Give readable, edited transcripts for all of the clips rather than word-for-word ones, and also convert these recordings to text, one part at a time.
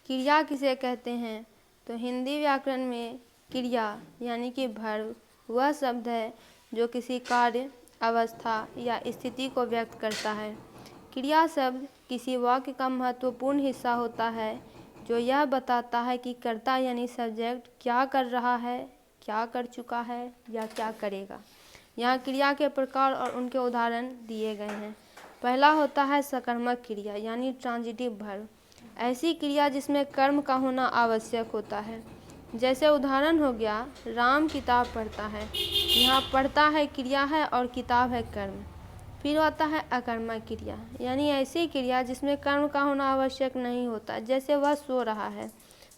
क्रिया किसे कहते हैं? तो हिंदी व्याकरण में क्रिया यानी कि वर्ब वह शब्द है जो किसी कार्य, अवस्था या स्थिति को व्यक्त करता है। क्रिया शब्द किसी वाक्य का महत्वपूर्ण हिस्सा होता है जो यह बताता है कि कर्ता यानी सब्जेक्ट क्या कर रहा है, क्या कर चुका है या क्या करेगा। यहाँ क्रिया के प्रकार और उनके उदाहरण दिए गए हैं। पहला होता है सकर्मक क्रिया यानी ट्रांजिटिव वर्ब, ऐसी क्रिया जिसमें कर्म का होना आवश्यक होता है। जैसे उदाहरण हो गया, राम किताब पढ़ता है। यहाँ पढ़ता है क्रिया है और किताब है कर्म। फिर आता है अकर्मक क्रिया यानी ऐसी क्रिया जिसमें कर्म का होना आवश्यक नहीं होता। जैसे वह सो रहा है,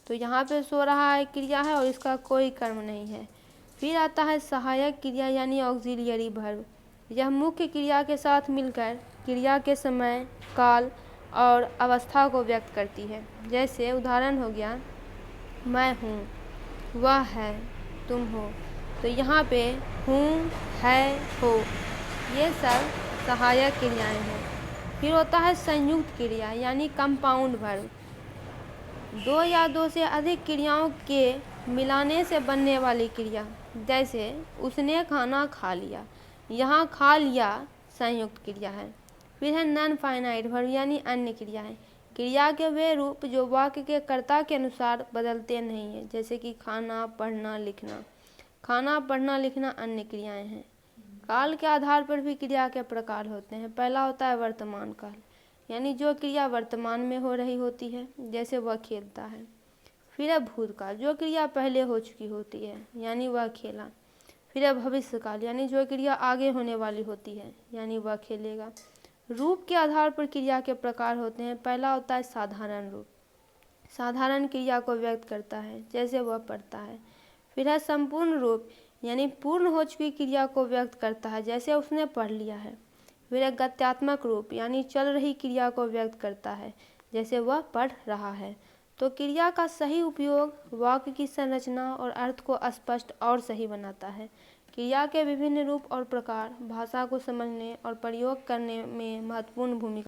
तो यहाँ पे सो रहा है क्रिया है और इसका कोई कर्म नहीं है। फिर आता है सहायक क्रिया यानी ऑक्सिलियरी वर्ब, यह मुख्य क्रिया के साथ मिलकर क्रिया के समय, काल और अवस्था को व्यक्त करती है। जैसे उदाहरण हो गया, मैं हूँ, वह है, तुम हो। तो यहाँ पे हूँ, है, हो, ये सब सहायक क्रियाएं हैं। फिर होता है संयुक्त क्रिया यानी कंपाउंड वर्ब, दो या दो से अधिक क्रियाओं के मिलाने से बनने वाली क्रिया। जैसे उसने खाना खा लिया, यहाँ खा लिया संयुक्त क्रिया है। फिर है नॉन फाइनाइट वर्ब यानी अन्य क्रियाएं, क्रिया के वे रूप जो वाक्य के कर्ता के अनुसार बदलते नहीं हैं। जैसे कि खाना, पढ़ना, लिखना। खाना, पढ़ना, लिखना अन्य क्रियाएं हैं। काल के आधार पर भी क्रिया के प्रकार होते हैं। पहला होता है वर्तमान काल यानी जो क्रिया वर्तमान में हो रही होती है, जैसे वह खेलता है। फिर है भूतकाल, जो क्रिया पहले हो चुकी होती है यानी वह खेला। फिर है भविष्यकाल यानी जो क्रिया आगे होने वाली होती है यानी वह खेलेगा। रूप के आधार पर क्रिया के प्रकार होते हैं। पहला होता है साधारण रूप, साधारण क्रिया को व्यक्त करता है, जैसे वह पढ़ता है। फिर है संपूर्ण रूप यानी पूर्ण हो चुकी क्रिया को व्यक्त करता है, जैसे उसने पढ़ लिया है। फिर है गत्यात्मक रूप यानी चल रही क्रिया को व्यक्त करता है, जैसे वह पढ़ रहा है। तो क्रिया का सही उपयोग वाक्य की संरचना और अर्थ को स्पष्ट और सही बनाता है। क्रिया के विभिन्न रूप और प्रकार भाषा को समझने और प्रयोग करने में महत्वपूर्ण भूमिका